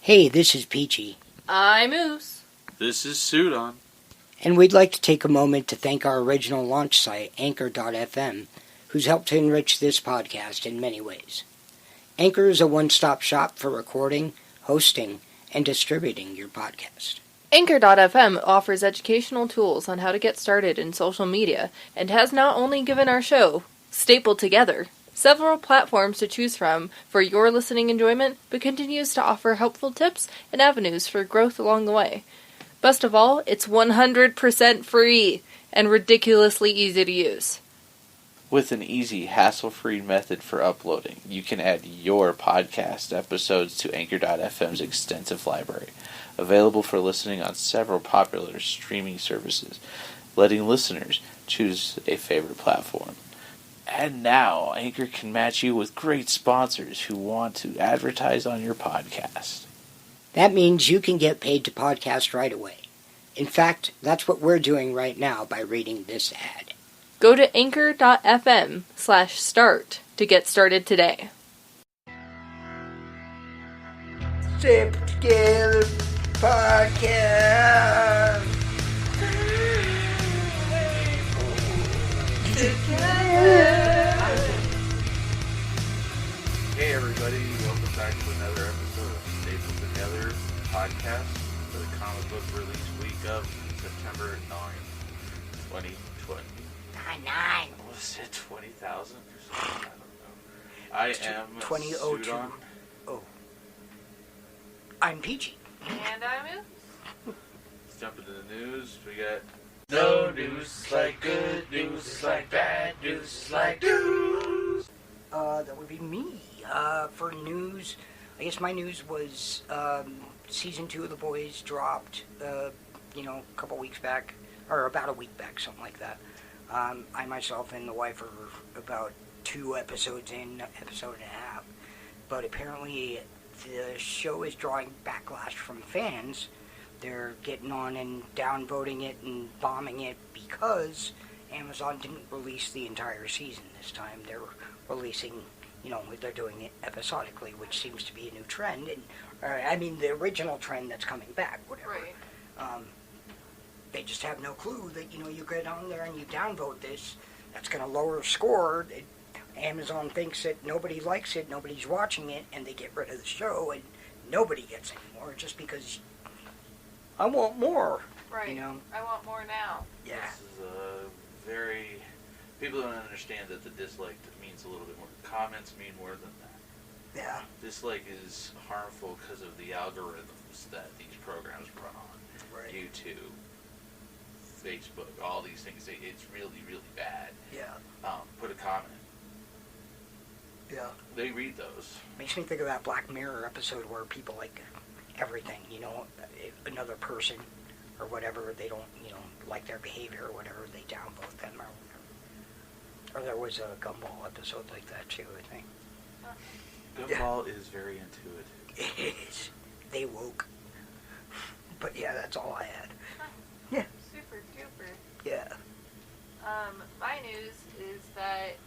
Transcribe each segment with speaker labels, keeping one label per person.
Speaker 1: Hey, this is Peachy.
Speaker 2: I'm Ooze.
Speaker 3: This is Sudon.
Speaker 1: And we'd like to take a moment to thank our original launch site, Anchor.fm, who's helped to enrich this podcast in many ways. Anchor is a one-stop shop for recording, hosting, and distributing your podcast.
Speaker 2: Anchor.fm offers educational tools on how to get started in social media and has not only given our show, stapled together, several platforms to choose from for your listening enjoyment, but continues to offer helpful tips and avenues for growth along the way. Best of all, it's 100% free and ridiculously easy to use.
Speaker 3: With an easy, hassle-free method for uploading, you can add your podcast episodes to Anchor.fm's extensive library, available for listening on several popular streaming services, letting listeners choose a favorite platform. And now, Anchor can match you with great sponsors who want to advertise on your podcast.
Speaker 1: That means you can get paid to podcast right away. In fact, that's what we're doing right now by reading this ad.
Speaker 2: Go to anchor.fm/start to get started today.
Speaker 1: Step Together Podcast.
Speaker 4: Hey everybody, welcome back to another episode of Staples Together Podcast for the comic book release week of September 9th, 2020.
Speaker 1: 9.
Speaker 4: Was it 20,000 or something? I don't know. I am
Speaker 1: 2002.
Speaker 4: Sudon.
Speaker 1: Oh. I'm Peachy.
Speaker 2: And I'm Ooze.
Speaker 4: Let's jump into the news. We got no news like good news, like bad news, like news.
Speaker 1: That would be me. For news, I guess my news was season 2 of The Boys dropped, a couple weeks back, or about a week back, something like that. I myself and the wife are about 2 episodes in, episode and a half. But apparently the show is drawing backlash from fans. They're getting on and downvoting it and bombing it because Amazon didn't release the entire season this time. They're releasing, they're doing it episodically, which seems to be a new trend. And the original trend that's coming back, whatever.
Speaker 2: Right.
Speaker 1: They just have no clue that, you get on there and you downvote this, that's going to lower the score. Amazon thinks that nobody likes it, nobody's watching it, and they get rid of the show, and nobody gets any more just because I want more.
Speaker 2: Right. I want more now.
Speaker 1: Yeah.
Speaker 4: This is a very... People don't understand that the dislike means a little bit more. Comments mean more than that.
Speaker 1: Yeah.
Speaker 4: Dislike is harmful because of the algorithms that these programs run on.
Speaker 1: Right.
Speaker 4: YouTube, Facebook, all these things. It's really, really bad.
Speaker 1: Yeah.
Speaker 4: Put a comment.
Speaker 1: Yeah.
Speaker 4: They read those.
Speaker 1: Makes me think of that Black Mirror episode where people like everything, another person or whatever, they don't, like their behavior or whatever, they downvote them or whatever. Or there was a Gumball episode like that too, I think.
Speaker 4: Gumball is very intuitive.
Speaker 1: It is. They woke. But yeah, that's all I had. Yeah.
Speaker 2: Super duper.
Speaker 1: Yeah.
Speaker 2: My news is that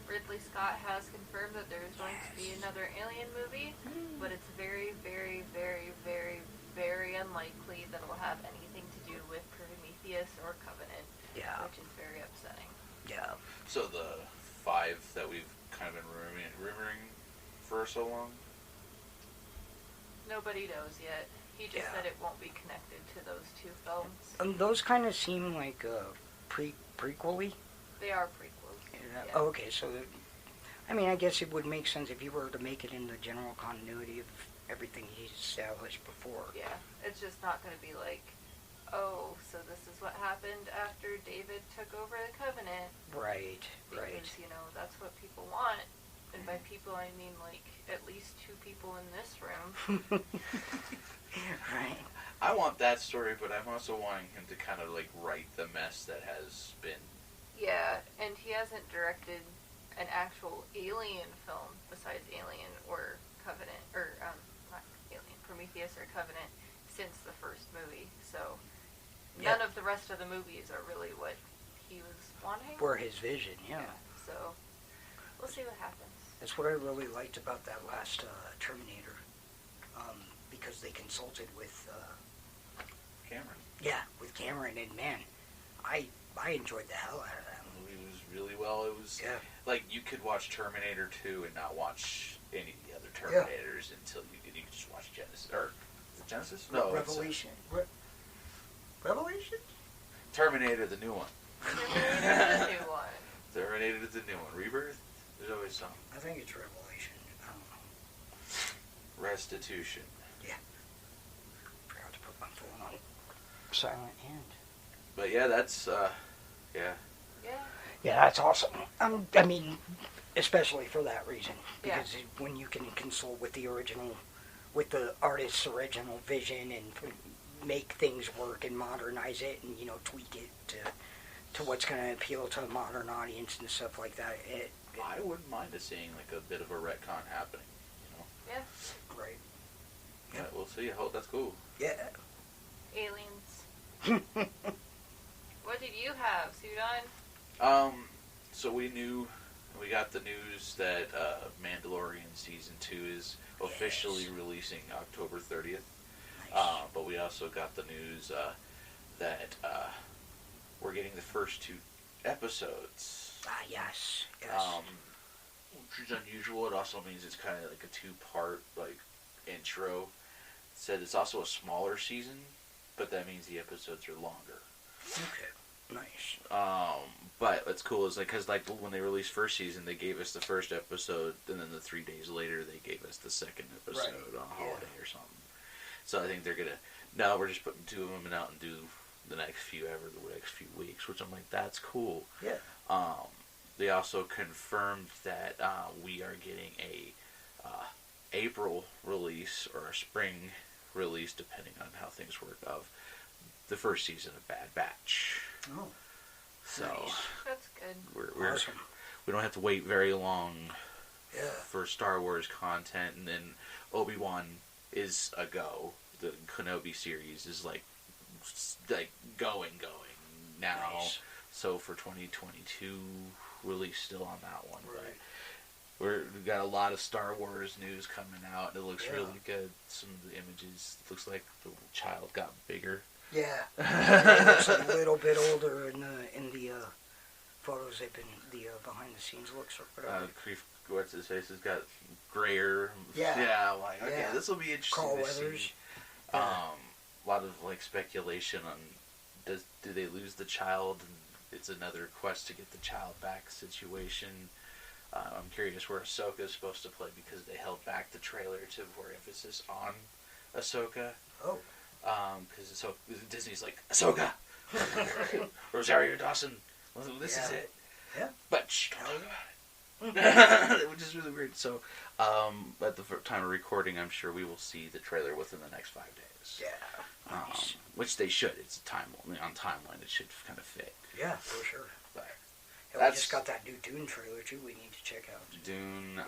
Speaker 2: Ridley Scott has confirmed that there is going to be another Alien movie, but it's very, very, very, very, very unlikely that it will have anything to do with Prometheus or Covenant, which is very upsetting.
Speaker 1: Yeah.
Speaker 4: So the 5 that we've kind of been rumoring for so long?
Speaker 2: Nobody knows yet. He just said it won't be connected to those 2 films.
Speaker 1: Those kind of seem like prequel-y.
Speaker 2: They are prequels.
Speaker 1: Yeah. Oh, okay, so I guess it would make sense if you were to make it in the general continuity of everything he's established before.
Speaker 2: Yeah, it's just not going to be like, oh, so this is what happened after David took over the Covenant.
Speaker 1: Right,
Speaker 2: because, that's what people want. And by people, I mean, like, at least 2 people in this room.
Speaker 1: Right.
Speaker 4: I want that story, but I'm also wanting him to kind of, right the mess that has been.
Speaker 2: Yeah, and he hasn't directed an actual Alien film besides Alien or Covenant, or, not Alien, Prometheus or Covenant, since the first movie, so none of the rest of the movies are really what he was wanting.
Speaker 1: Were his vision, yeah.
Speaker 2: So, we'll see what happens.
Speaker 1: That's what I really liked about that last Terminator. because they consulted with
Speaker 4: Cameron.
Speaker 1: Yeah, with Cameron, and man, I enjoyed the hell out of that movie.
Speaker 4: It was really well. It was like you could watch Terminator 2 and not watch any of the other Terminators until you could just watch Genesis. Or is it Genesis? No,
Speaker 1: Revelation. Revelation?
Speaker 4: Terminator, the new one.
Speaker 2: Terminator, the new one.
Speaker 4: Terminator, the new one. Rebirth? There's always some.
Speaker 1: I think it's Revelation. I don't know.
Speaker 4: Restitution.
Speaker 1: Yeah. Forgot to put my phone on silent hand.
Speaker 4: But yeah, that's, yeah.
Speaker 1: Yeah, that's awesome. I mean, especially for that reason. Because when you can consult with the original, with the artist's original vision and make things work and modernize it and, tweak it to what's going to appeal to a modern audience and stuff like that.
Speaker 4: I wouldn't mind seeing like a bit of a retcon happening,
Speaker 2: Yeah.
Speaker 1: Right.
Speaker 4: Yeah, we'll see. I hope that's cool.
Speaker 1: Yeah.
Speaker 2: Aliens. What did you have, Sudon?
Speaker 4: So we got the news that Mandalorian Season 2 is officially releasing October 30th.
Speaker 1: Nice.
Speaker 4: But we also got the news that we're getting the first 2 episodes.
Speaker 1: Yes.
Speaker 4: Which is unusual. It also means it's kind of like a 2-part intro. It said it's also a smaller season, but that means the episodes are longer.
Speaker 1: Okay. Nice.
Speaker 4: But what's cool is because when they released first season, they gave us the first episode, and then 3 days later they gave us the second episode on holiday or something. So I think they're gonna now we're just putting 2 of them out and do the next few weeks, which I'm like, that's cool.
Speaker 1: Yeah.
Speaker 4: They also confirmed that we are getting a April release or a spring release, depending on how things work, of the first season of Bad Batch.
Speaker 1: Oh.
Speaker 4: So
Speaker 1: Nice.
Speaker 2: That's good.
Speaker 4: We're
Speaker 1: Awesome.
Speaker 4: we don't have to wait very long
Speaker 1: Yeah.
Speaker 4: for Star Wars content, and then Obi-Wan is a go. The Kenobi series is like going now.
Speaker 1: Nice.
Speaker 4: So for 2022, release still on that one.
Speaker 1: Right.
Speaker 4: But we've got a lot of Star Wars news coming out. It looks really good. Some of the images, looks like the child got bigger.
Speaker 1: Yeah. It looks a little bit older in the photos they've been behind the scenes looks or whatever.
Speaker 4: What's his face has got grayer.
Speaker 1: Yeah.
Speaker 4: Yeah. I'm like, okay, this will be interesting.
Speaker 1: Carl
Speaker 4: to
Speaker 1: Weathers.
Speaker 4: see.
Speaker 1: Yeah.
Speaker 4: A lot of speculation on do they lose the child and it's another quest to get the child back situation. I'm curious where Ahsoka is supposed to play because they held back the trailer to more emphasis on Ahsoka.
Speaker 1: Oh.
Speaker 4: Because Disney's like, Ahsoka! Rosario Dawson, this is it.
Speaker 1: Yeah.
Speaker 4: But shh, don't talk about it. Which is really weird. So, at the time of recording, I'm sure we will see the trailer within the next 5 days.
Speaker 1: Yeah. Nice.
Speaker 4: Which they should. It's a timeline. It should kind of fit.
Speaker 1: Yeah, for sure.
Speaker 4: But
Speaker 1: Yeah, we just got that new Dune trailer too. We need to check out.
Speaker 4: Dune,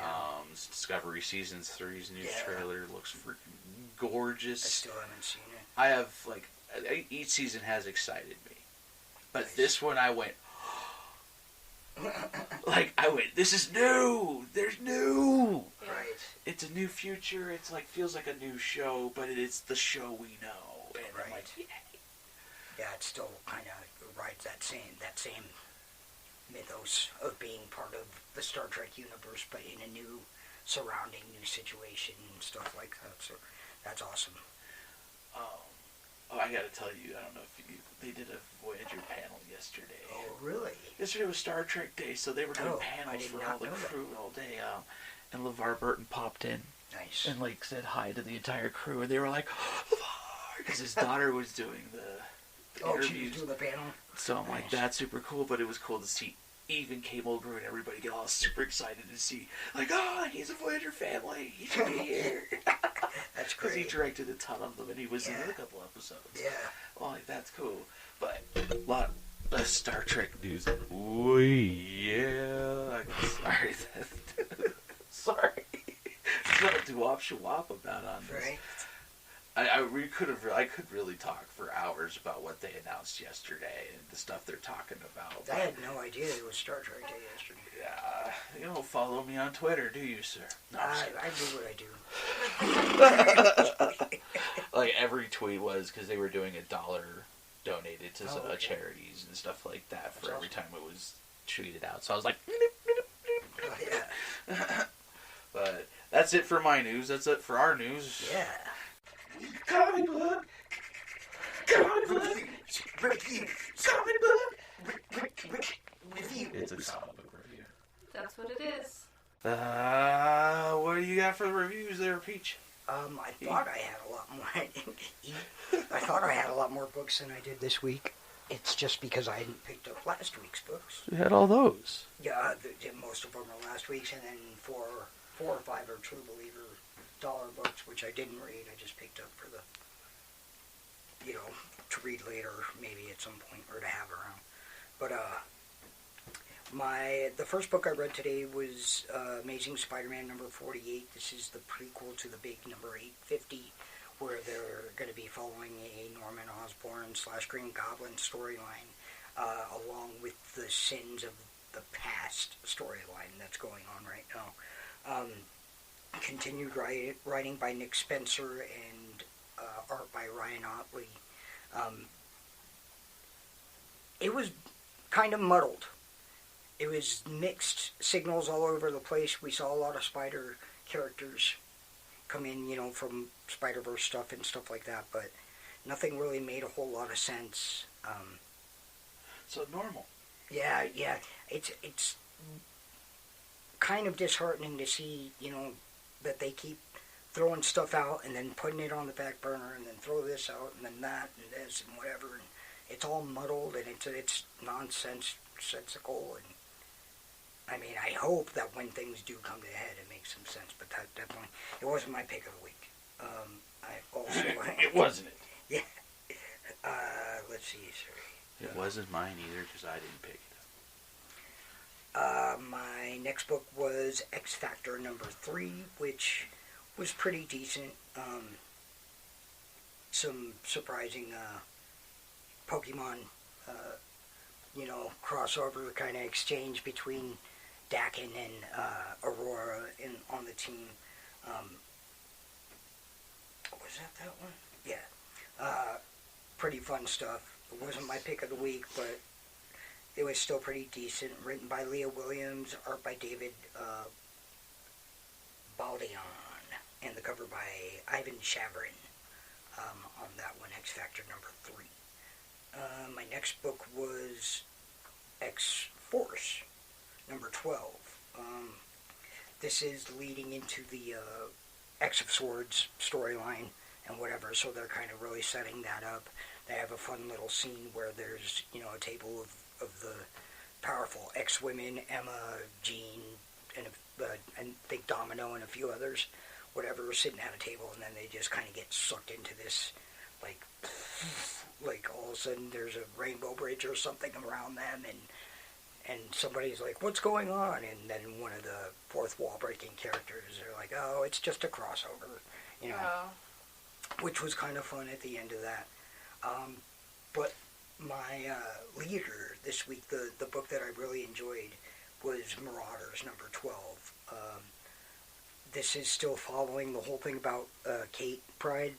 Speaker 4: Discovery Season 3's new trailer looks freaking gorgeous.
Speaker 1: I still haven't seen it.
Speaker 4: I have each season has excited me, but this one I went, this is new. There's new.
Speaker 1: Right.
Speaker 4: It's a new future. It's feels like a new show, but it's the show we know. And I'm like, yay.
Speaker 1: Yeah, it still kind of rides that same mythos of being part of the Star Trek universe, but in a new surrounding, new situation and stuff like that. So that's awesome.
Speaker 4: I gotta tell you, I don't know if they did a Voyager panel yesterday.
Speaker 1: Oh, really?
Speaker 4: Yesterday was Star Trek Day, so they were doing panels for all the crew all day. And LeVar Burton popped in.
Speaker 1: Nice.
Speaker 4: And said hi to the entire crew, and they were like, LeVar! Because his daughter was doing the interviews.
Speaker 1: She was doing the panel?
Speaker 4: So I'm like, that's super cool, but it was cool to see even Cable Crew and everybody get all super excited to see, he's a Voyager family. He should be here.
Speaker 1: That's
Speaker 4: Because
Speaker 1: great.
Speaker 4: he directed a ton of them, and he was in a couple episodes.
Speaker 1: Yeah.
Speaker 4: Well, that's cool. But a lot of Star Trek news. Oh, yeah. Sorry. Sorry. Nothing to wop about on this.
Speaker 1: Right.
Speaker 4: I could really talk for hours about what they announced yesterday and the stuff they're talking about.
Speaker 1: I had no idea it was Star Trek Day yesterday.
Speaker 4: Yeah, you don't follow me on Twitter, do you, sir? No,
Speaker 1: I do what I do.
Speaker 4: Like every tweet was because they were doing $1 donated to charities and stuff like that for every time it was tweeted out. So I was like,
Speaker 1: Oh, yeah.
Speaker 4: but that's it for my news. That's it for our news.
Speaker 1: Yeah.
Speaker 4: Comic book. Comic book.
Speaker 1: Review. Review.
Speaker 4: It's a comic book review.
Speaker 2: That's what it is.
Speaker 4: What do you got for the reviews there, Peach?
Speaker 1: I thought I had a lot more. I thought I had a lot more books than I did this week. It's just because I hadn't picked up last week's books.
Speaker 3: You had all those.
Speaker 1: Yeah, most of them are last week's, and then four or five are True Believer dollar books, which I didn't read. I just picked up for the, to read later, maybe at some point, or to have around. But the first book I read today was Amazing Spider-Man number 48. This is the prequel to the big number 850, where they're going to be following a Norman Osborn / Green Goblin storyline, along with the sins of the past storyline that's going on right now. Continued writing by Nick Spencer and art by Ryan Otley. It was kind of muddled. It was mixed signals all over the place. We saw a lot of Spider characters come in, from Spider-Verse stuff and stuff like that, but nothing really made a whole lot of sense.
Speaker 4: So normal.
Speaker 1: Yeah, it's kind of disheartening to see, that they keep throwing stuff out and then putting it on the back burner and then throw this out and then that and this and whatever, and it's all muddled and it's nonsensical, and I mean, I hope that when things do come to a head, it makes some sense, but that definitely, it wasn't my pick of the week. I also...
Speaker 4: It wasn't it?
Speaker 1: Yeah. Let's see, sorry.
Speaker 4: It wasn't mine either, because I didn't pick it
Speaker 1: My next book was X Factor number 3, which was pretty decent. Some surprising Pokemon, crossover kind of exchange between Dakin and Aurora on the team. Was that one? Yeah. Pretty fun stuff. It wasn't my pick of the week, but it was still pretty decent. Written by Leah Williams, art by David Baldeon, and the cover by Ivan Shavrin on that one, X Factor number 3. My next book was X-Force number 12. This is leading into the X of Swords storyline and whatever, so they're kind of really setting that up. They have a fun little scene where there's, a table of the powerful X-women, Emma, Jean, and I think Domino and a few others, whatever, sitting at a table, and then they just kind of get sucked into this, like all of a sudden there's a rainbow bridge or something around them, and somebody's like, what's going on? And then one of the fourth wall breaking characters are like, oh, it's just a crossover, which was kind of fun at the end of that. But my leader this week, the book that I really enjoyed, was Marauders number 12. This is still following the whole thing about Kate Pride.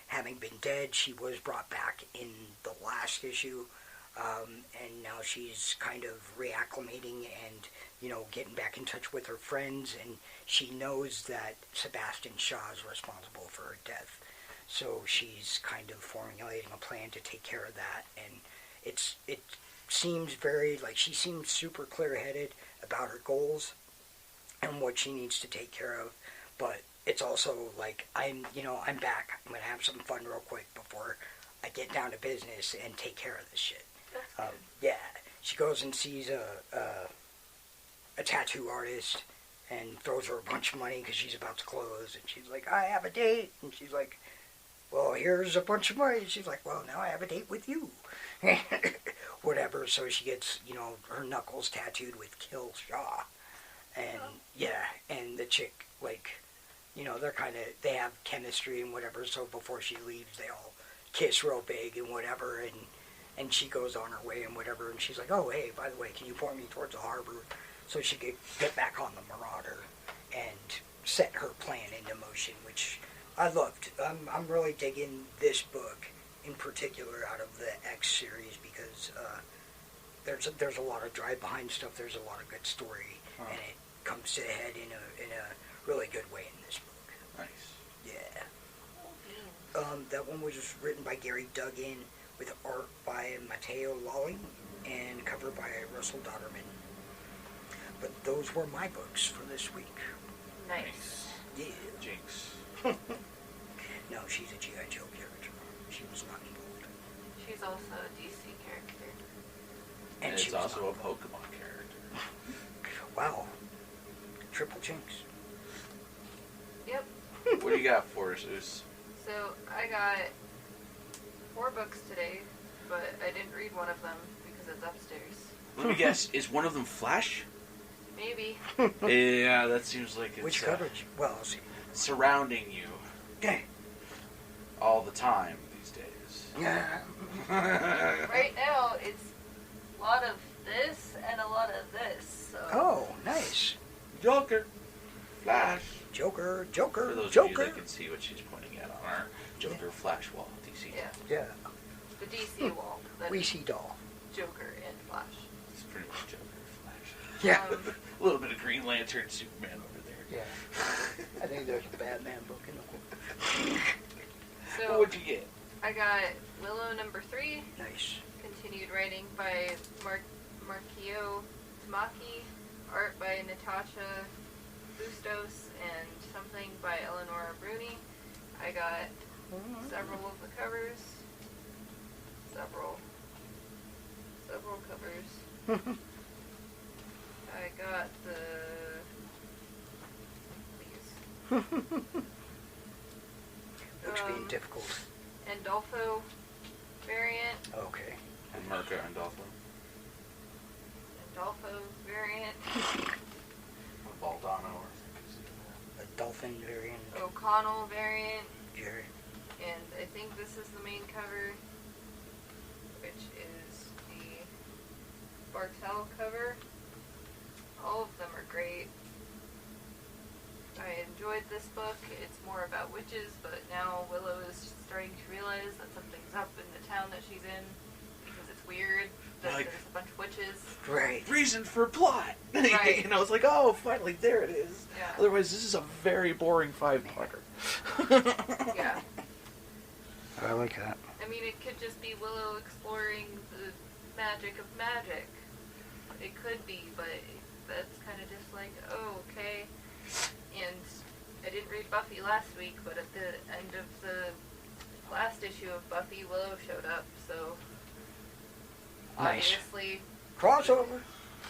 Speaker 1: Having been dead, she was brought back in the last issue, and now she's kind of reacclimating and, getting back in touch with her friends, and she knows that Sebastian Shaw is responsible for her death. So she's kind of formulating a plan to take care of that, and it seems she seems super clear-headed about her goals and what she needs to take care of, but it's also like, I'm back. I'm going to have some fun real quick before I get down to business and take care of this shit. Yeah, she goes and sees a tattoo artist and throws her a bunch of money because she's about to close, and she's like, I have a date, and she's like, well, here's a bunch of money. She's like, well, now I have a date with you. Whatever, so she gets, her knuckles tattooed with Kill Shaw. And, and the chick, they have chemistry and whatever, so before she leaves, they all kiss real big and whatever, and she goes on her way and whatever, and she's like, oh, hey, by the way, can you point me towards the harbor so she could get back on the Marauder and set her plan into motion, which I'm really digging this book in particular out of the X series because there's a lot of drive behind stuff. There's a lot of good story, and it comes to a head in a really good way in this book.
Speaker 4: Nice.
Speaker 1: Yeah. That one was written by Gary Duggan with art by Matteo Lolli and cover by Russell Dodderman. But those were my books for this week.
Speaker 2: Nice.
Speaker 1: Yeah.
Speaker 4: Jinx.
Speaker 1: No, she's a G.I. Joe character. She was not involved.
Speaker 2: She's also a DC character.
Speaker 4: And
Speaker 1: she
Speaker 4: it's
Speaker 1: was
Speaker 4: also
Speaker 1: not
Speaker 4: a
Speaker 1: involved.
Speaker 4: Pokemon character.
Speaker 1: Wow. Triple Jinx.
Speaker 2: Yep.
Speaker 4: What do you got for us, Ooze?
Speaker 2: So I got 4 books today, but I didn't read one of them because it's upstairs.
Speaker 4: Let me guess, is one of them Flash?
Speaker 2: Maybe.
Speaker 4: Yeah, that seems like it's
Speaker 1: Which coverage? Well, I'll see.
Speaker 4: surrounding you
Speaker 1: Yeah.
Speaker 4: all the time these days.
Speaker 1: Yeah.
Speaker 2: Right now, it's a lot of this and a lot of this. So.
Speaker 1: Oh, nice.
Speaker 4: Joker. Flash.
Speaker 1: Joker.
Speaker 4: For those of you
Speaker 1: Joker.
Speaker 4: that can see what she's pointing at on our Joker Flash wall, DC.
Speaker 2: Yeah,
Speaker 1: Yeah.
Speaker 2: the DC wall. That
Speaker 1: We
Speaker 2: is
Speaker 1: see doll.
Speaker 2: Joker and Flash.
Speaker 4: It's pretty much Joker Flash.
Speaker 1: Yeah.
Speaker 4: A little bit of Green Lantern, Superman over there.
Speaker 1: Yeah. I think there's a Batman book in the
Speaker 2: So
Speaker 4: What'd you get?
Speaker 2: I got Willow number 3,
Speaker 1: Nice.
Speaker 2: continued writing by Markio Tamaki, art by Natasha Bustos, and something by Eleonora Bruni. I got several of the covers. Several covers. I got these.
Speaker 1: Looks being difficult.
Speaker 2: Andolfo variant.
Speaker 1: Okay.
Speaker 4: And Merca and Dolphin.
Speaker 2: Andolfo variant.
Speaker 4: Baldano.
Speaker 1: A dolphin variant.
Speaker 2: O'Connell variant.
Speaker 1: Jerry.
Speaker 2: And I think this is the main cover, which is the Bartel cover. All of them are great. I enjoyed this book. It's more about witches, but now Willow is starting to realize that something's up in the town that she's in because it's weird that
Speaker 4: Like-
Speaker 2: there's a bunch of witches.
Speaker 1: Right.
Speaker 4: Reason for plot.
Speaker 2: Right.
Speaker 4: You know, it's like, oh, finally, there it is.
Speaker 2: Yeah.
Speaker 4: Otherwise, this is a very boring 5-parter.
Speaker 2: Yeah.
Speaker 1: I like that.
Speaker 2: I mean, it could just be Willow exploring the magic of magic. It could be, but that's kind of just like, oh, okay. And I didn't read Buffy last week, but at the end of the last issue of Buffy, Willow showed up, so
Speaker 1: Nice.
Speaker 2: obviously,
Speaker 1: Crossover.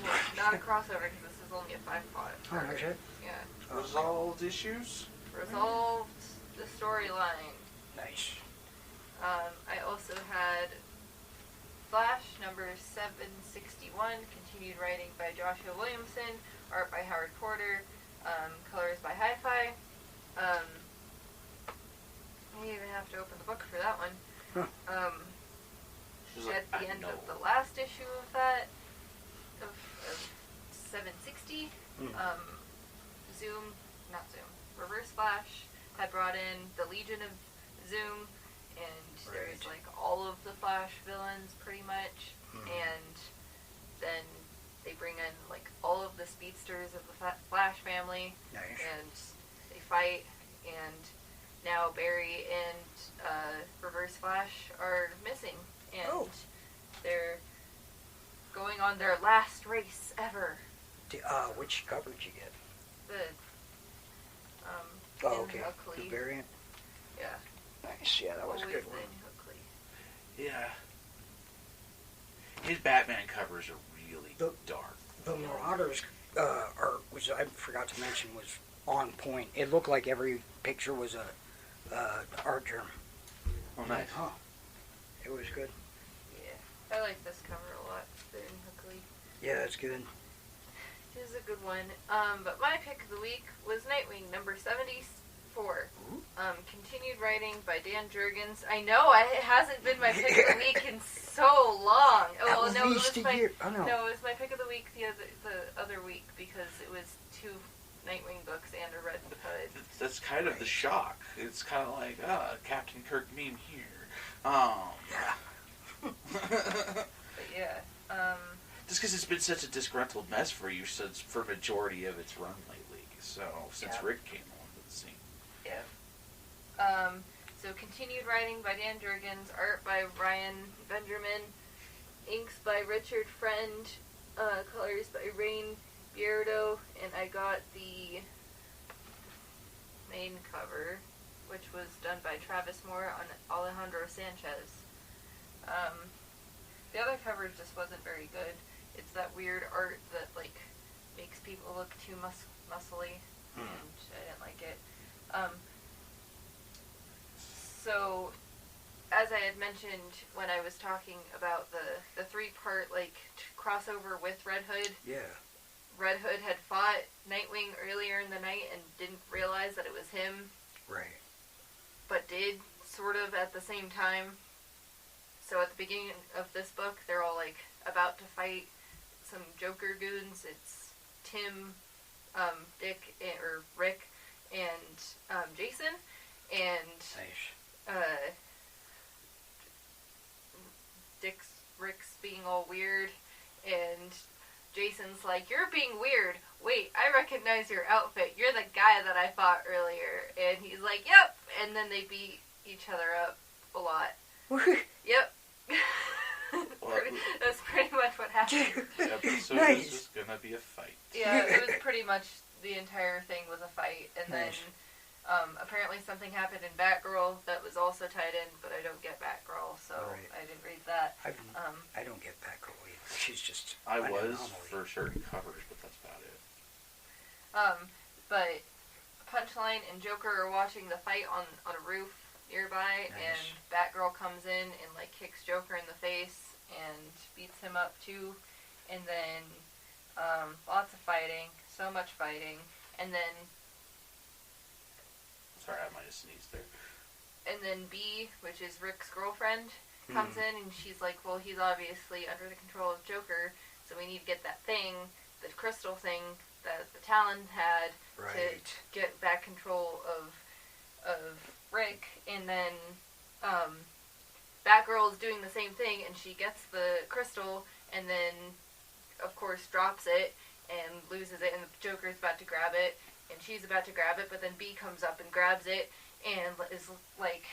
Speaker 2: well, not a crossover because this is only a 5-part.
Speaker 1: Oh, no shit.
Speaker 2: Yeah.
Speaker 4: Resolved issues?
Speaker 2: Resolved the storyline.
Speaker 1: Nice.
Speaker 2: I also had Flash number 761, continued writing by Joshua Williamson, art by Howard Porter, colors by Hi-Fi. I didn't even have to open the book for that one.
Speaker 1: Huh.
Speaker 4: She's
Speaker 2: At
Speaker 4: like,
Speaker 2: the
Speaker 4: I
Speaker 2: end
Speaker 4: know.
Speaker 2: of the last issue of that, of 760, Reverse Flash had brought in the Legion of Zoom, and there's
Speaker 1: Right.
Speaker 2: like all of the Flash villains pretty much, and then they bring in like all of the speedsters of the Flash family,
Speaker 1: Nice.
Speaker 2: and they fight, and now Barry and Reverse Flash are missing, and
Speaker 1: Oh.
Speaker 2: they're going on their last race ever.
Speaker 1: Which cover did you get?
Speaker 2: The
Speaker 1: Oh,
Speaker 2: in
Speaker 1: okay.
Speaker 2: Huckley.
Speaker 1: The variant.
Speaker 2: Yeah.
Speaker 1: Nice. Yeah, that was a
Speaker 2: Always
Speaker 1: good one.
Speaker 2: in Huckley.
Speaker 4: Yeah. His Batman covers are really dark.
Speaker 1: The Marauders art was, I forgot to mention, was on point. It looked like every picture was a art germ.
Speaker 4: Oh, nice.
Speaker 1: Huh. It was good.
Speaker 2: Yeah. I like this cover a lot. The in Huckley.
Speaker 1: Yeah, it's good.
Speaker 2: It is a good one. But my pick of the week was Nightwing number 74. Continued writing by Dan Jurgens. I know it hasn't been my pick of the week in so long. Oh,
Speaker 1: At least a year. Oh, no.
Speaker 2: No, it was my pick of the week the other week because it was too Nightwing books and a Red Hood.
Speaker 4: That's kind of the shock. It's kind of like, Captain Kirk meme here.
Speaker 1: Yeah.
Speaker 2: But yeah,
Speaker 4: just because it's been such a disgruntled mess for you since for majority of its run lately. So since Rick came onto the scene.
Speaker 2: Yeah. So continued writing by Dan Jurgens, art by Ryan Benjamin, inks by Richard Friend, colors by Rain Beardo, and I got the main cover, which was done by Travis Moore on Alejandro Sanchez. The other cover just wasn't very good. It's that weird art that, like, makes people look too muscly, and I didn't like it. So, as I had mentioned when I was talking about the three-part, like, crossover with Red Hood, Red Hood had fought Nightwing earlier in the night and didn't realize that it was him.
Speaker 1: Right.
Speaker 2: But did, sort of, at the same time. So at the beginning of this book, they're all, like, about to fight some Joker goons. It's Tim, Dick, or Rick, and Jason. And Rick's being all weird, and Jason's like, "You're being weird. Wait, I recognize your outfit. You're the guy that I fought earlier." And he's like, "Yep." And then they beat each other up a lot. Yep. That's pretty much what happened.
Speaker 4: The episode is just gonna be a fight.
Speaker 2: Yeah, it was pretty much the entire thing was a fight, and then apparently something happened in Batgirl that was also tied in, but I don't get Batgirl, so I didn't read that.
Speaker 1: I don't get Batgirl either. She's just
Speaker 4: I was for certain covers, but that's about it.
Speaker 2: But Punchline and Joker are watching the fight on a roof nearby, and Batgirl comes in and, like, kicks Joker in the face and beats him up too, and then lots of fighting, so much fighting, and then
Speaker 4: sorry, I might have sneezed there.
Speaker 2: And then B, which is Rick's girlfriend, comes in, and she's like, well, he's obviously under the control of Joker, so we need to get that thing, the crystal thing that the Talon had, to get back control of Rick. And then Batgirl is doing the same thing, and she gets the crystal, and then, of course, drops it, and loses it, and the Joker's about to grab it, and she's about to grab it, but then B comes up and grabs it, and is like,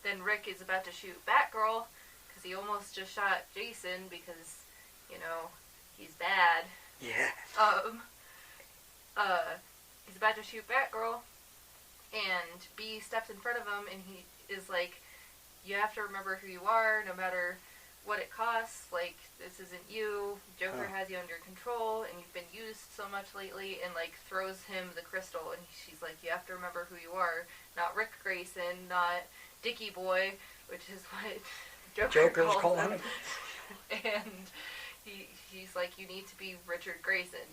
Speaker 2: then Rick is about to shoot Batgirl, because he almost just shot Jason, because, you know, he's bad.
Speaker 1: Yeah.
Speaker 2: He's about to shoot Batgirl, and B steps in front of him, and he is like, you have to remember who you are, no matter what it costs. Like, this isn't you. Joker has you under control, and you've been used so much lately, and, like, throws him the crystal, and she's like, you have to remember who you are. Not Rick Grayson, not Dickie Boy, which is what Joker's calling him. And he's like, you need to be Richard Grayson.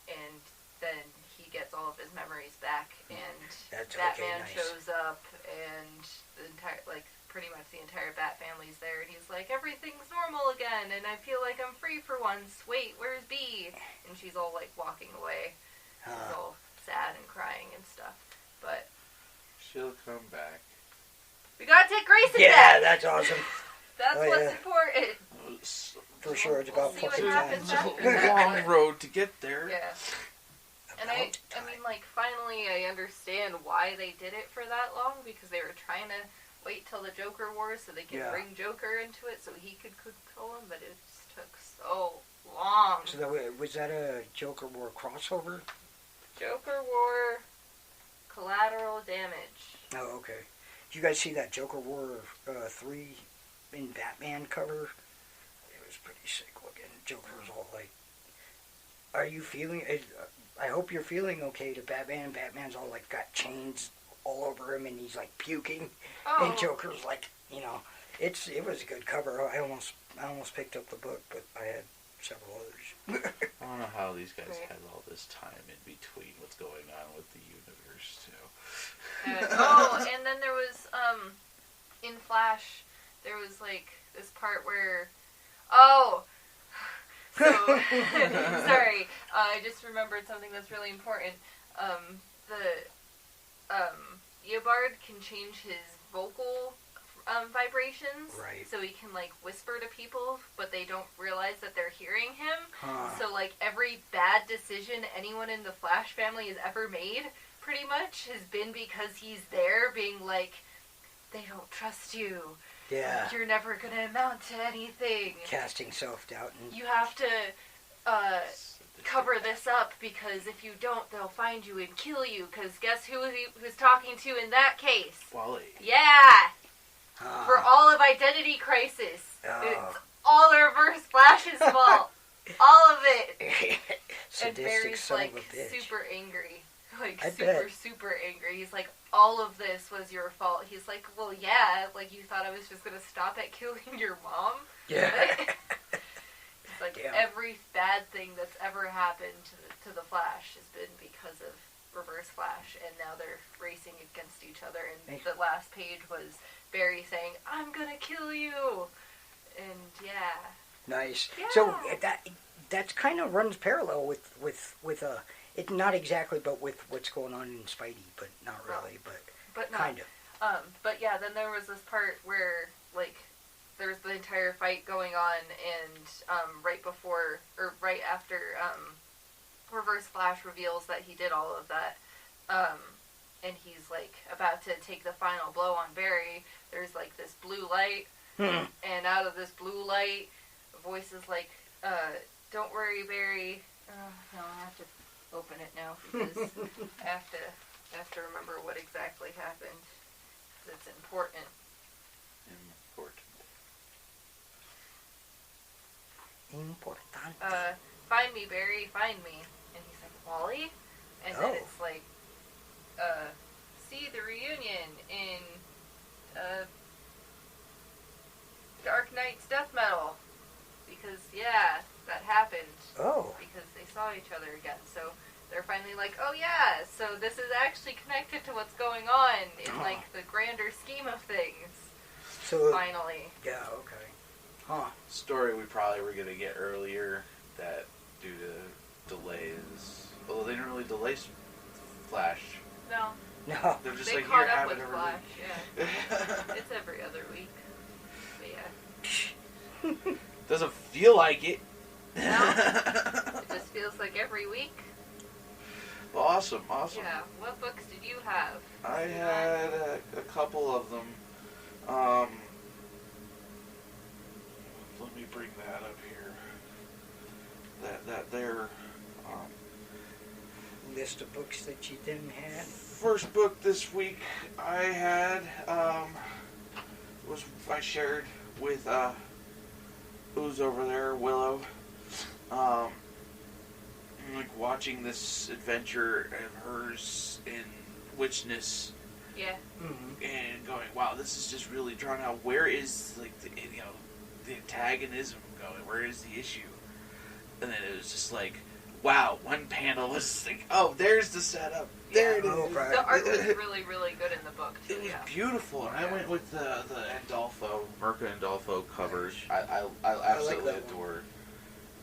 Speaker 2: And then he gets all of his memories back, and Batman shows up, and the entire, like, pretty much the entire Bat family's there, and he's like, everything's normal again, and I feel like I'm free for once. Wait, where's B? And she's all, like, walking away. She's all sad and crying and stuff. But
Speaker 4: she'll come back.
Speaker 2: We gotta take Grayson back!
Speaker 1: Yeah, that's awesome.
Speaker 2: That's what's important.
Speaker 1: For sure, it's about fucking time.
Speaker 4: It's a long road to get there.
Speaker 2: Yeah. And I mean, like, finally I understand why they did it for that long, because they were trying to wait till the Joker Wars so they could bring Joker into it so he could control him, but it just took so long.
Speaker 1: So was that a Joker War crossover?
Speaker 2: Joker War Collateral Damage.
Speaker 1: Oh, okay. Did you guys see that Joker War 3 in Batman cover? It was pretty sick looking. Joker was all like, are you feeling it? I hope you're feeling okay to Batman. Batman's all like got chains all over him, and he's like puking. Oh. And Joker's like, you know, it was a good cover. I almost picked up the book, but I had several others.
Speaker 4: I don't know how these guys had all this time in between what's going on with the universe too.
Speaker 2: And then there was in Flash, there was like this part where So, sorry, I just remembered something that's really important. Eobard can change his vocal vibrations,
Speaker 1: Right.
Speaker 2: so he can, like, whisper to people, but they don't realize that they're hearing him.
Speaker 1: Huh.
Speaker 2: So, like, every bad decision anyone in the Flash family has ever made, pretty much, has been because he's there being like, they don't trust you.
Speaker 1: Yeah.
Speaker 2: You're never going to amount to anything.
Speaker 1: Casting self-doubt. And
Speaker 2: You have to cover this up, because if you don't, they'll find you and kill you, because guess who he was talking to in that case?
Speaker 4: Wally.
Speaker 2: Yeah! For all of Identity Crisis. It's all the Reverse Flash's fault. All of it. And
Speaker 1: Sadistic
Speaker 2: Barry's,
Speaker 1: son
Speaker 2: like,
Speaker 1: of a bitch.
Speaker 2: super angry. Like,
Speaker 1: I
Speaker 2: super,
Speaker 1: bet.
Speaker 2: super angry. He's like, all of this was your fault. He's like, well, yeah, like, you thought I was just gonna stop at killing your mom?
Speaker 1: Yeah.
Speaker 2: It's like,
Speaker 1: Damn.
Speaker 2: every bad thing that's ever happened to the Flash has been because of Reverse Flash, and now they're racing against each other, and the last page was Barry saying, I'm gonna kill you! And, yeah.
Speaker 1: Nice.
Speaker 2: Yeah.
Speaker 1: So that kind of runs parallel with it, not exactly, but with what's going on in Spidey, but not really,
Speaker 2: But no.
Speaker 1: kind of.
Speaker 2: But yeah, then there was this part where, like, there's the entire fight going on, and right before, or right after Reverse Flash reveals that he did all of that, and he's, like, about to take the final blow on Barry, there's, like, this blue light, and out of this blue light, a voice is like, don't worry, Barry. No, I have to open it now, because I have to remember what exactly happened, because it's important.
Speaker 1: Important.
Speaker 2: Find me, Barry, find me. And he's like, Wally? And then it's like, see the reunion in, Dark Knight's Death Metal. Because, yeah, that happened.
Speaker 1: Oh.
Speaker 2: Because they saw each other again. So they're finally like, oh yeah, so this is actually connected to what's going on in, like, the grander scheme of things.
Speaker 1: So
Speaker 2: Finally.
Speaker 1: yeah, okay. Huh.
Speaker 4: Story we probably were going to get earlier that due to delays. Although they didn't really delay Flash.
Speaker 2: No.
Speaker 1: No.
Speaker 4: They're just
Speaker 2: They
Speaker 4: like,
Speaker 2: caught
Speaker 4: here,
Speaker 2: up
Speaker 4: have
Speaker 2: with
Speaker 4: it every
Speaker 2: Flash,
Speaker 4: week.
Speaker 2: yeah. It's every other week. But yeah.
Speaker 4: Doesn't feel like it.
Speaker 2: No? It just feels like every week.
Speaker 4: Awesome.
Speaker 2: Yeah. What books did you have?
Speaker 4: I had a couple of them. Let me bring that up here. That there.
Speaker 1: List of books that you didn't have.
Speaker 4: First book this week I had was I shared with Ooze over there, Willow. Like watching this adventure of hers in Witchness.
Speaker 2: Yeah.
Speaker 1: Mm-hmm.
Speaker 4: And going, wow, this is just really drawn out. Where is, like, the antagonism going? Where is the issue? And then it was just like, wow, one panel was like, oh, there's the setup. There it is.
Speaker 1: Oh, right.
Speaker 2: The art was really, really good in the book, too,
Speaker 4: It was
Speaker 2: yeah.
Speaker 4: beautiful. And I went with the Andolfo, Mirka Andolfo covers. I
Speaker 1: like
Speaker 4: absolutely
Speaker 1: that one.
Speaker 4: adore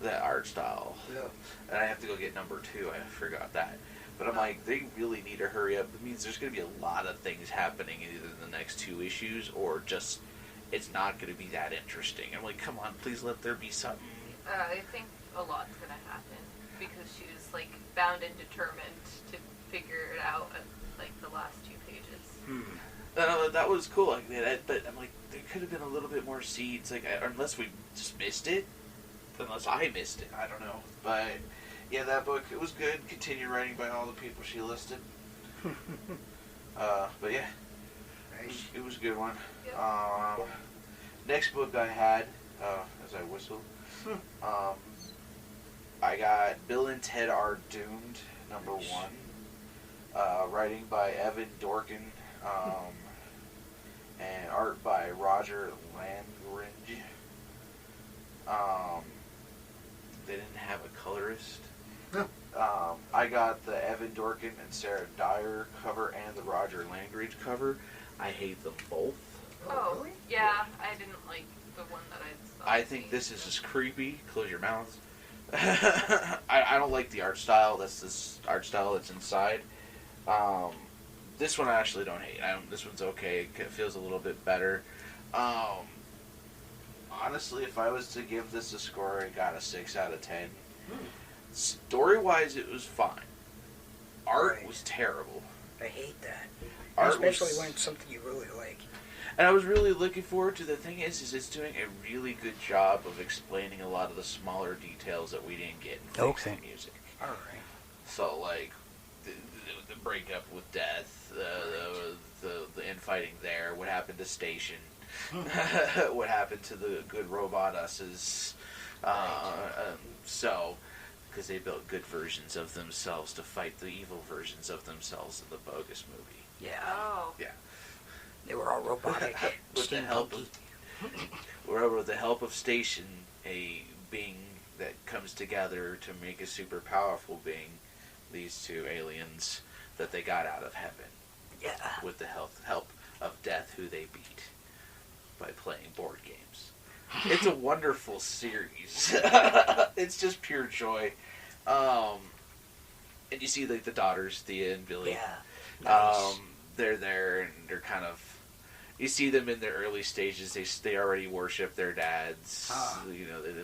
Speaker 4: that art style.
Speaker 1: Yeah.
Speaker 4: And I have to go get number 2. I forgot that. But I'm like, they really need to hurry up. It means there's going to be a lot of things happening either in the next 2 issues or just it's not going to be that interesting. I'm like, come on, please let there be something.
Speaker 2: I think a lot's going to happen because she was, like, bound and determined to figure it out at, like, the last 2 pages.
Speaker 4: That was cool. Like that, but I'm like, there could have been a little bit more seeds. Like, unless we just missed it. Unless I missed it. I don't know. But yeah, that book, it was good. Continue writing by all the people she listed. But yeah, it was a good one.
Speaker 2: Yep.
Speaker 4: Next book I had, as I whistle, I got Bill and Ted Are Doomed, number 1. Writing by Evan Dorkin, and art by Roger Langridge. They didn't have a colorist. I got the Evan Dorkin and Sarah Dyer cover and the Roger Langridge cover. I hate them both.
Speaker 2: Oh,
Speaker 1: really?
Speaker 2: yeah, I didn't like the one that I saw.
Speaker 4: I think this is just creepy. Close your mouths.
Speaker 3: I don't like the art style. That's this art style that's inside. This one I actually don't hate. This one's okay. It feels a little bit better. Honestly, if I was to give this a score, I got a 6 out of 10. Story-wise, it was fine. Art was terrible.
Speaker 1: I hate that.
Speaker 3: Art
Speaker 1: Especially when it's something you really like.
Speaker 3: And I was really looking forward to. The thing is it's doing a really good job of explaining a lot of the smaller details that we didn't get in Fixing music.
Speaker 1: All right.
Speaker 3: So, like, the breakup with Death, the infighting there, what happened to Station, what happened to the good robot us's, because they built good versions of themselves to fight the evil versions of themselves in the bogus movie.
Speaker 1: Yeah.
Speaker 2: Oh.
Speaker 3: Yeah.
Speaker 1: They were all robotic.
Speaker 3: with the help of Station, a being that comes together to make a super powerful being, these two aliens that they got out of heaven.
Speaker 1: Yeah.
Speaker 3: With the help of Death, who they beat by playing board games. It's a wonderful series. It's just pure joy. And you see like the daughters, Thea and Billy.
Speaker 1: Yeah. Nice.
Speaker 3: They're there and they're kind of. You see them in their early stages. They already worship their dads,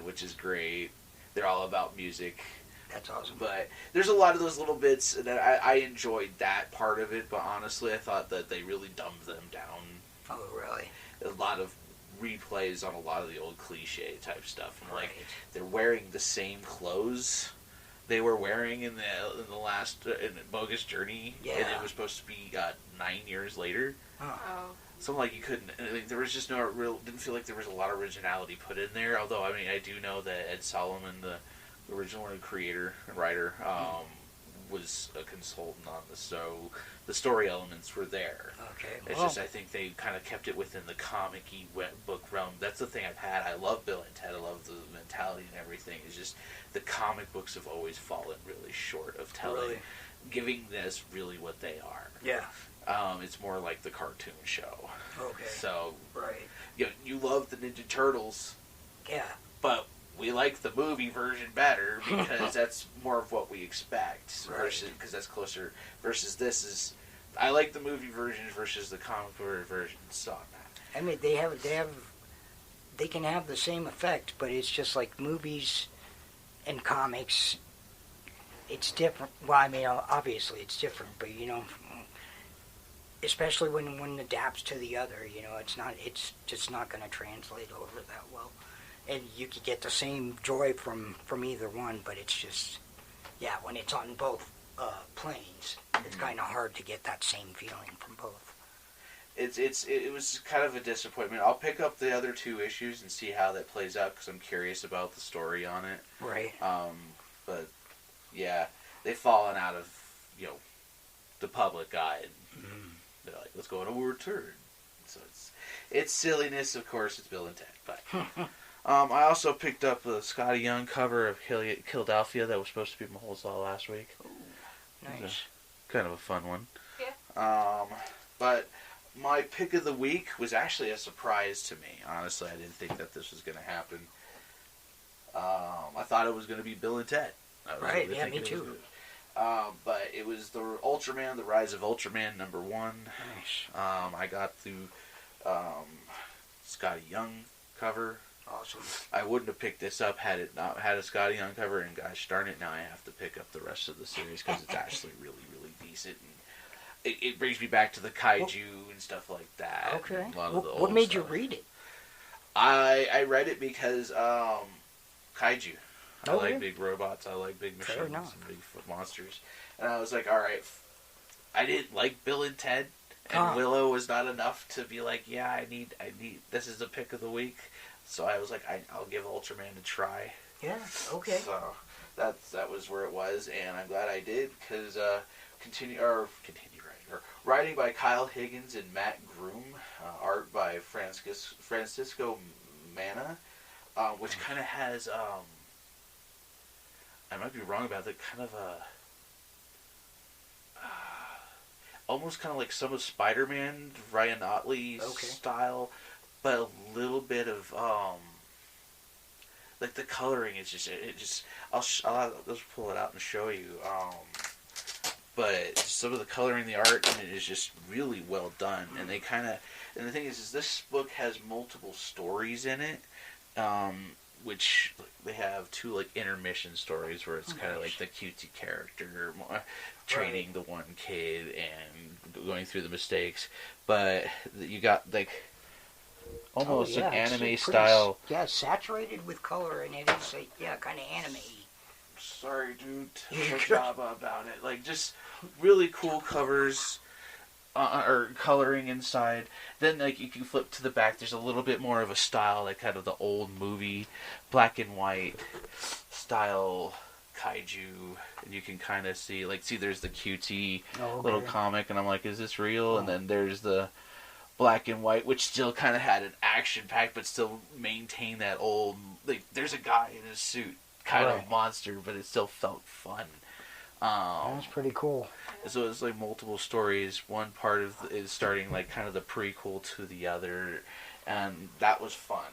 Speaker 3: which is great. They're all about music.
Speaker 1: That's awesome.
Speaker 3: But there's a lot of those little bits that I enjoyed that part of it. But honestly, I thought that they really dumbed them down.
Speaker 1: Oh, really?
Speaker 3: A lot of replays on a lot of the old cliche type stuff. And,
Speaker 1: right.
Speaker 3: Like they're wearing the same clothes they were wearing in the last in Bogus Journey,
Speaker 1: yeah.
Speaker 3: And it was supposed to be 9 years later.
Speaker 2: Oh.
Speaker 3: So like you couldn't. There was just no real. Didn't feel like there was a lot of originality put in there. Although I mean, I do know that Ed Solomon, the original creator and writer, was a consultant on this, so the story elements were there.
Speaker 1: Okay.
Speaker 3: It's just I think they kind of kept it within the comic-y book realm. That's the thing I've had. I love Bill and Ted. I love the mentality and everything. It's just the comic books have always fallen really short of giving this really what they are.
Speaker 1: Yeah.
Speaker 3: It's more like the cartoon show.
Speaker 1: Okay.
Speaker 3: So,
Speaker 1: right.
Speaker 3: You love the Ninja Turtles.
Speaker 1: Yeah.
Speaker 3: But we like the movie version better because that's more of what we expect.
Speaker 1: Right.
Speaker 3: Versus because that's closer. Versus this is, I like the movie version versus the comic book version. So,
Speaker 1: I mean, they can have the same effect, but it's just like movies and comics. It's different. Well, I mean, obviously it's different, but especially when one adapts to the other, it's just not going to translate over that well. And you could get the same joy from either one, but it's just, when it's on both planes, it's kind of hard to get that same feeling from both.
Speaker 3: It was kind of a disappointment. I'll pick up the other 2 issues and see how that plays out because I'm curious about the story on it.
Speaker 1: Right.
Speaker 3: But yeah, they've fallen out of the public eye. And they're like, let's go on a world tour. So it's silliness, of course. It's Bill and Ted, but. I also picked up the Scotty Young cover of Philadelphia that was supposed to be Maholzlaw last week.
Speaker 1: Ooh, nice.
Speaker 3: Kind of a fun one.
Speaker 2: Yeah.
Speaker 3: But my pick of the week was actually a surprise to me. Honestly, I didn't think that this was going to happen. I thought it was going to be Bill and Ted.
Speaker 1: Right, yeah, me too.
Speaker 3: But it was the Ultraman, The Rise of Ultraman, #1.
Speaker 1: Nice.
Speaker 3: I got the Scotty Young cover.
Speaker 1: Awesome.
Speaker 3: I wouldn't have picked this up had it not had a Scotty Young cover, and gosh darn it, now I have to pick up the rest of the series because it's actually really, really decent. And it brings me back to the kaiju and stuff like that.
Speaker 1: Okay.
Speaker 3: A lot of the
Speaker 1: What
Speaker 3: old
Speaker 1: made
Speaker 3: stuff.
Speaker 1: you read it?
Speaker 3: I read it because kaiju. I
Speaker 1: Okay.
Speaker 3: like big robots. I like big
Speaker 1: Fair
Speaker 3: machines
Speaker 1: enough.
Speaker 3: and big monsters. And I was like, all right. I didn't like Bill and Ted, and Willow was not enough to be like, yeah, I need. This is the pick of the week. So I was like, I'll give Ultraman a try.
Speaker 1: Yeah. Okay.
Speaker 3: So that was where it was, and I'm glad I did because continue writing by Kyle Higgins and Matt Groom, art by Francisco Mana, which kind of has I might be wrong about that, kind of a almost kind of like some of Spider-Man, Ryan Otley's style, but a little bit of
Speaker 4: like the coloring is just I'll just pull it out and show you. But some of the coloring, the art in it is just really well done, and the thing is this book has multiple stories in it, which they have 2 like intermission stories where it's kind of like the cutesy character training the one kid and going through the mistakes, but you got like almost an anime style.
Speaker 1: Yeah, saturated with color, and it is kind of anime.
Speaker 4: Sorry, dude, to Java about it. Like, just really cool covers, or coloring inside. Then, like, you can flip to the back. There's a little bit more of a style, like kind of the old movie, black and white style kaiju. And you can kind of see, there's the cutesy little comic, and I'm like, is this real? And then there's the black and white, which still kind of had an action pack, but still maintained that old, like, there's a guy in a suit. Kind of monster, but it still felt fun.
Speaker 1: That's pretty cool.
Speaker 4: So it's like multiple stories. One part is starting like kind of the prequel to the other, and that was fun.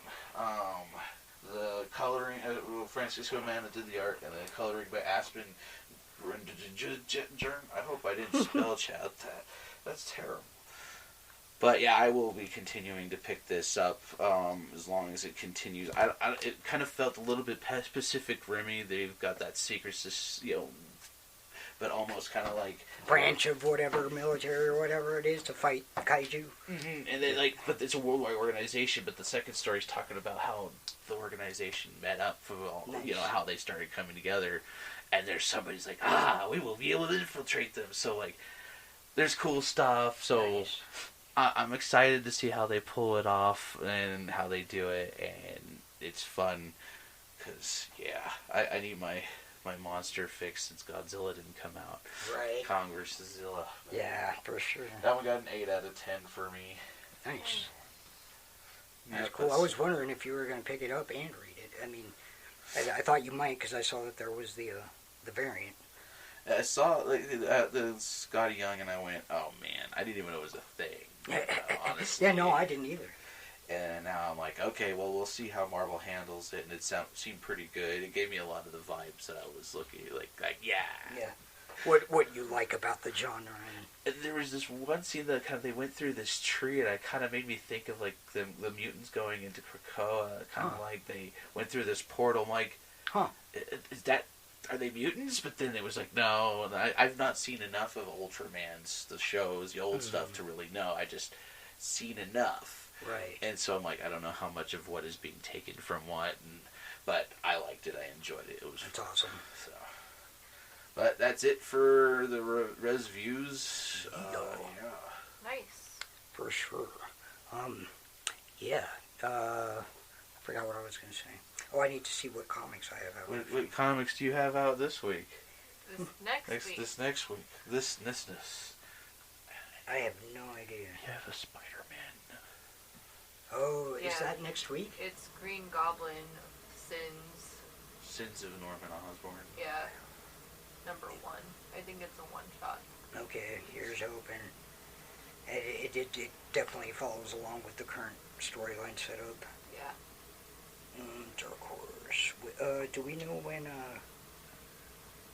Speaker 4: The coloring, Francisco Amanda did the art, and the coloring by Aspen. I hope I didn't spell out that. That's terrible. But yeah, I will be continuing to pick this up as long as it continues. It kind of felt a little bit Pacific Rimmy. They've got that secret, but almost kind of like
Speaker 1: branch of whatever military or whatever it is to fight kaiju.
Speaker 4: Mm-hmm. And they but it's a worldwide organization. But the second story is talking about how the organization met up for how they started coming together. And there's somebody's like, we will be able to infiltrate them. So like, there's cool stuff. So. Nice. I'm excited to see how they pull it off and how they do it, and it's fun, because, I need my monster fix since Godzilla didn't come out.
Speaker 1: Right.
Speaker 4: Kong vs. Zilla.
Speaker 1: Yeah, for sure.
Speaker 4: That one got an 8 out of 10 for me.
Speaker 1: Nice. That's cool. I was wondering if you were going to pick it up and read it. I mean, I thought you might, because I saw that there was the variant.
Speaker 4: I saw the Scotty Young, and I went, oh man, I didn't even know it was a thing. Honestly.
Speaker 1: Yeah, no, I didn't either.
Speaker 4: And now I'm like, okay, well, we'll see how Marvel handles it, and it seemed pretty good. It gave me a lot of the vibes that I was looking like, yeah.
Speaker 1: Yeah. What you like about the genre?
Speaker 4: And there was this one scene that kind of they went through this tree, and it kind of made me think of like the mutants going into Krakoa, kind of like they went through this portal. I'm like, is that? Are they mutants? But then it was like, no, I've not seen enough of Ultraman's, the shows, the old stuff to really know. I just seen enough.
Speaker 1: Right.
Speaker 4: And so I'm like, I don't know how much of what is being taken from what, but I liked it. I enjoyed it. That's
Speaker 1: awesome.
Speaker 4: So, but that's it for the res views.
Speaker 2: Nice.
Speaker 1: For sure. I forgot what I was going to say. Oh, I need to see what comics I have out.
Speaker 4: What comics do you have out this week?
Speaker 2: This next week.
Speaker 4: This next week. This.
Speaker 1: I have no idea.
Speaker 4: You have a Spider-Man.
Speaker 1: Oh, is that next week?
Speaker 2: It's Green Goblin Sins.
Speaker 4: Sins of Norman Osborn.
Speaker 2: Yeah. Number 1. I think it's a one-shot.
Speaker 1: Okay, here's hoping. It definitely follows along with the current storyline setup.
Speaker 2: Yeah.
Speaker 1: Dark Horse. Do we know when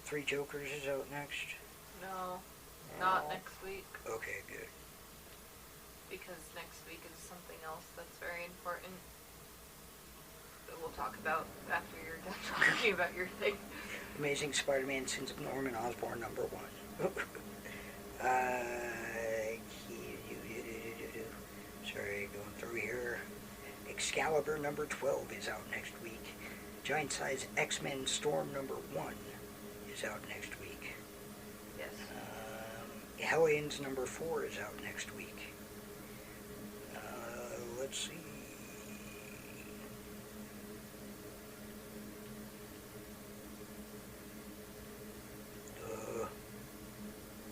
Speaker 1: Three Jokers is out next?
Speaker 2: No, not next week.
Speaker 1: Okay, good.
Speaker 2: Because next week is something else that's very important that we'll talk about after you're done talking about your thing.
Speaker 1: Amazing Spider-Man Sins of Norman Osborn number 1. Sorry, going through here. Excalibur number 12 is out next week. Giant Size X-Men Storm number 1 is out next week.
Speaker 2: Yes.
Speaker 1: Hellions number 4 is out next week. Let's see.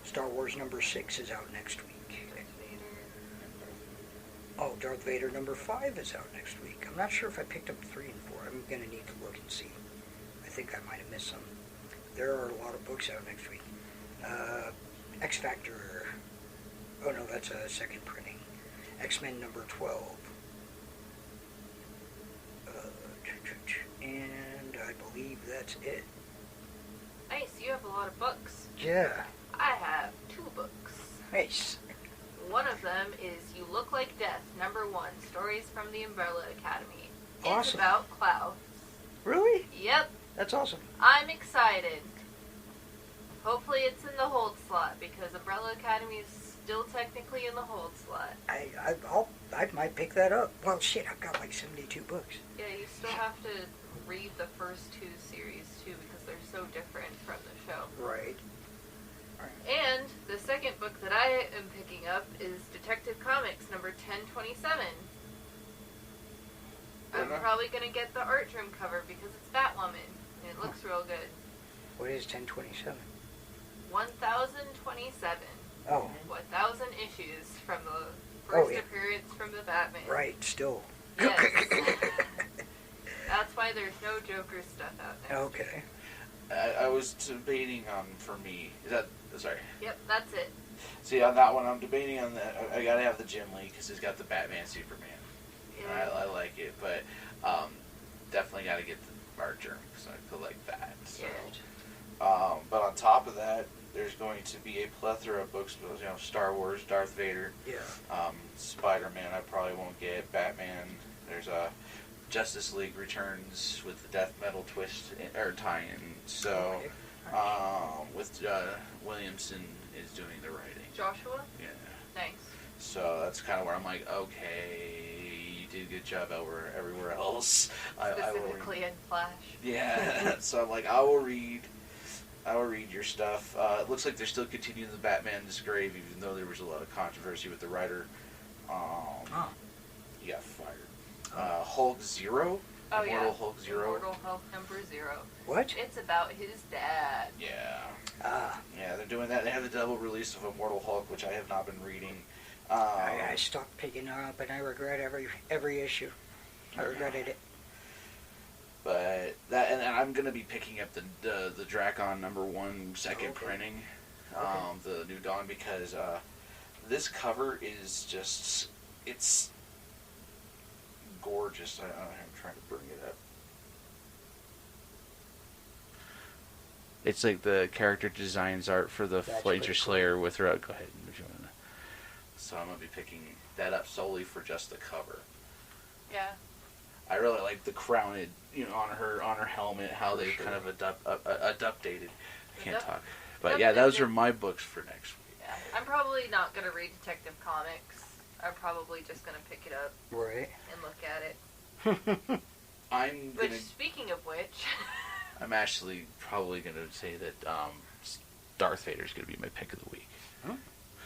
Speaker 1: Star Wars number 6 is out next week. Darth Vader number 5 is out next week. I'm not sure if I picked up 3 and 4. I'm going to need to look and see. I think I might have missed some. There are a lot of books out next week. X Factor. Oh no, that's a second printing. X-Men number 12. and I believe that's it.
Speaker 2: Nice, you have a lot of books.
Speaker 1: Yeah.
Speaker 2: I have 2 books.
Speaker 1: Nice.
Speaker 2: One of them is You Look Like Death, #1, Stories from the Umbrella Academy. It's
Speaker 1: Awesome.
Speaker 2: about Cloud.
Speaker 1: Really?
Speaker 2: Yep,
Speaker 1: That's awesome.
Speaker 2: I'm excited. Hopefully it's in the hold slot, because Umbrella Academy is still technically in the hold slot.
Speaker 1: I might pick that up. Well, shit, I've got like 72 books.
Speaker 2: Yeah, you still have to read the first 2 series, too, because they're so different from the show.
Speaker 1: Right.
Speaker 2: And the second book that I am picking up is Detective Comics #1027. I'm probably going to get the art trim cover because it's Batwoman, and it looks real good.
Speaker 1: What is 1027?
Speaker 2: 1027.
Speaker 1: Oh.
Speaker 2: 1,000 issues from the first
Speaker 1: yeah.
Speaker 2: appearance from the Batman.
Speaker 1: Right, still.
Speaker 2: Yes. That's why there's no Joker stuff out there.
Speaker 1: Okay.
Speaker 3: I was debating on, for me, is that, sorry.
Speaker 2: Yep, that's it.
Speaker 3: See, on that one, I'm debating on that. I gotta have the Jim Lee, because he's got the Batman Superman.
Speaker 2: Yeah.
Speaker 3: I like it, but definitely gotta get the art germ, because I feel like that. So.
Speaker 2: Yeah.
Speaker 3: But on top of that, there's going to be a plethora of books, Star Wars, Darth Vader, Spider-Man I probably won't get, Batman, there's a Justice League Returns with the death metal twist, or tie-in, so, with Williamson is doing the writing.
Speaker 2: Joshua?
Speaker 3: Yeah.
Speaker 2: Nice.
Speaker 3: So that's kind of where I'm like, okay, you did a good job everywhere else.
Speaker 2: Specifically in Flash.
Speaker 3: Yeah, so I'm like, I will read your stuff. It looks like they're still continuing the Batman's grave, even though there was a lot of controversy with the writer. He got fired. Hulk Zero?
Speaker 2: Oh,
Speaker 3: Immortal Hulk Zero?
Speaker 2: Immortal Hulk #0.
Speaker 1: What?
Speaker 2: It's about his dad.
Speaker 3: Yeah. Yeah, they're doing that. They have the double release of Immortal Hulk, which I have not been reading.
Speaker 1: I stopped picking it up, and I regret every issue. I regretted it.
Speaker 3: But that, and I'm gonna be picking up the Dracon #1 second printing, the New Dawn, because this cover is just, it's gorgeous. I'm trying to bring it up. It's like the character designs art for the Flanger Slayer with her. Go ahead. So I'm gonna be picking that up solely for just the cover.
Speaker 2: Yeah.
Speaker 3: I really like the crowned, on her helmet, how they kind of adaptated. I can't talk, but yeah, those are my books for next week.
Speaker 2: Yeah, I'm probably not gonna read Detective Comics. I'm probably just gonna pick it up,
Speaker 1: right,
Speaker 2: and look at it. Which, speaking of which,
Speaker 3: I'm actually probably gonna say that Darth Vader is gonna be my pick of the week.
Speaker 1: Huh?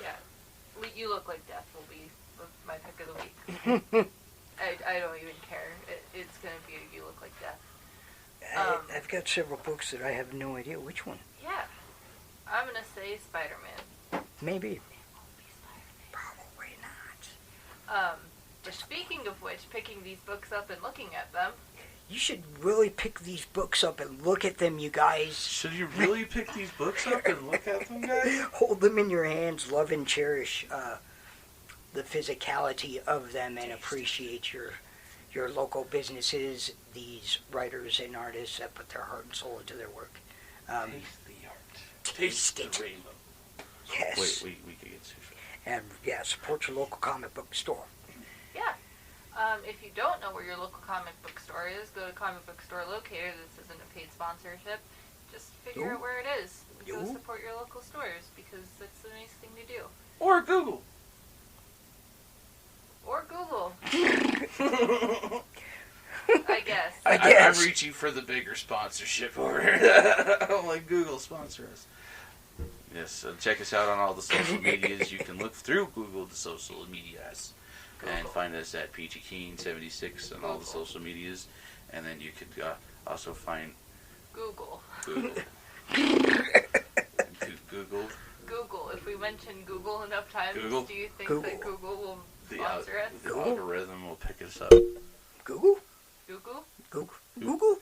Speaker 2: Yeah, You Look Like Death will be my pick of the week. I don't even care. It's going to be a You Look Like Death.
Speaker 1: I've got several books that I have no idea which one.
Speaker 2: Yeah. I'm going to say Spider-Man.
Speaker 1: Maybe.
Speaker 2: It won't be Spider-Man.
Speaker 1: Probably not.
Speaker 2: But speaking of which, picking these books up and looking at them.
Speaker 1: You should really pick these books up and look at them, you guys.
Speaker 3: Should you really pick these books up and look at them, guys?
Speaker 1: Hold them in your hands, love and cherish the physicality of them, and appreciate your local businesses, these writers and artists that put their heart and soul into their work.
Speaker 3: Taste the art. Taste the rainbow.
Speaker 1: Yes.
Speaker 3: Wait, we could get sushi.
Speaker 1: And yeah, support your local comic book store.
Speaker 2: Yeah. If you don't know where your local comic book store is, go to Comic Book Store Locator. This isn't a paid sponsorship. Just figure out where it is. Go support your local stores, because that's the nice thing to do.
Speaker 3: Or Google.
Speaker 2: Or Google. I guess.
Speaker 3: I'm reaching for the bigger sponsorship order. I'm like, Google, sponsor us. Yes, so check us out on all the social medias. You can look through Google the social medias and find us at Peachy King 76 on all the social medias. And then you could also find
Speaker 2: Google.
Speaker 3: Google.
Speaker 2: Google. If we mention Google enough times, do you think that Google will sponsor us?
Speaker 3: The algorithm will pick us up.
Speaker 1: Google?
Speaker 2: Google?
Speaker 1: Google?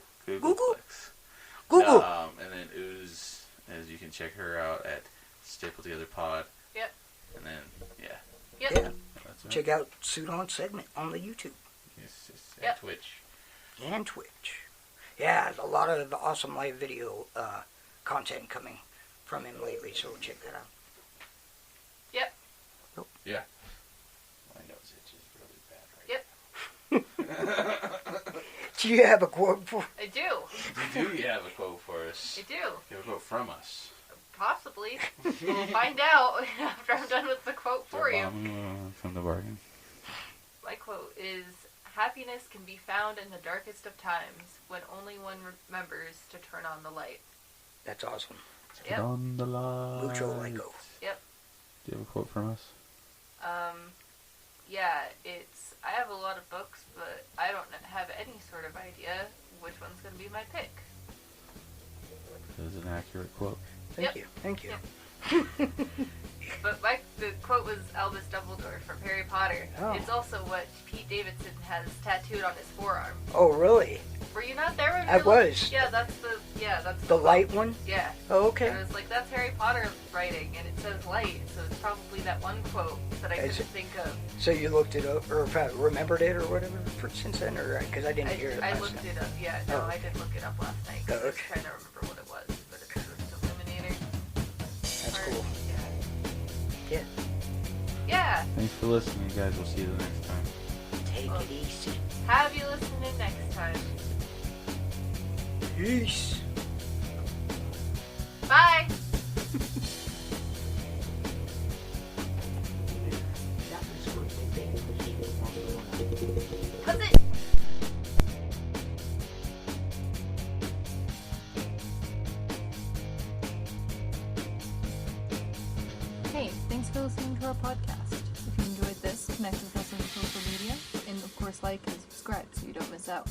Speaker 3: And then Ooze, as you can check her out at Staple Together Pod.
Speaker 2: Yep.
Speaker 3: And then,
Speaker 2: Yep.
Speaker 1: Yeah. Check out Sudon Segment on the YouTube.
Speaker 3: Yes. And Twitch.
Speaker 1: And Twitch. Yeah, a lot of awesome live video content coming from him lately, so check that out.
Speaker 2: Yep.
Speaker 3: Yeah. My nose itches really bad right now.
Speaker 1: Do you have a quote for?
Speaker 2: I do.
Speaker 3: You have a quote for us.
Speaker 2: I do.
Speaker 3: You have a quote from us.
Speaker 2: Possibly. We'll find out after I'm done with the quote for you.
Speaker 3: From the bargain.
Speaker 2: My quote is, happiness can be found in the darkest of times when only one remembers to turn on the light.
Speaker 1: That's awesome.
Speaker 2: Yep.
Speaker 3: Turn on the light.
Speaker 1: Mucho Ligo.
Speaker 2: Yep.
Speaker 3: Do you have a quote from us?
Speaker 2: Yeah, I have a lot of books, but I don't have any sort of idea which one's going to be my pick.
Speaker 3: That is an accurate quote.
Speaker 1: Thank you. Thank you.
Speaker 2: Yep. But the quote was Albus Dumbledore from Harry Potter.
Speaker 1: Oh.
Speaker 2: It's also what Pete Davidson has tattooed on his forearm.
Speaker 1: Oh, really?
Speaker 2: Were you not there?
Speaker 1: I was.
Speaker 2: Yeah, that's
Speaker 1: the light one?
Speaker 2: Yeah.
Speaker 1: Oh, okay.
Speaker 2: And it was like, that's Harry Potter writing, and it says light, so it's probably that one quote that I couldn't think of.
Speaker 1: So you looked it up, or remembered it, or whatever, since then, or because I didn't hear it last
Speaker 2: I looked
Speaker 1: night.
Speaker 2: it up. Yeah, no, I did look it up last night.
Speaker 1: Oh,
Speaker 2: I was
Speaker 1: okay.
Speaker 2: trying to remember what it was, but it's Illuminator.
Speaker 1: That's cool.
Speaker 2: Yeah.
Speaker 1: Yeah.
Speaker 2: Yeah.
Speaker 3: Thanks for listening, guys. We'll see you the next time.
Speaker 1: Take it easy.
Speaker 2: Have you listening next time.
Speaker 1: Peace.
Speaker 2: Bye. How's it? Hey, thanks for listening to our podcast. If you enjoyed this, connect with us on social media, and of course like and subscribe so you don't miss out.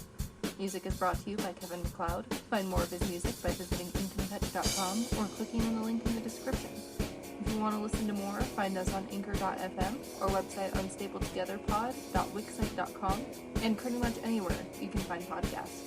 Speaker 2: Music is brought to you by Kevin MacLeod. Find more of his music by visiting incompetech.com or clicking on the link in the description. If you want to listen to more, find us on anchor.fm, our website unstabletogetherpod.wixsite.com, and pretty much anywhere you can find podcasts.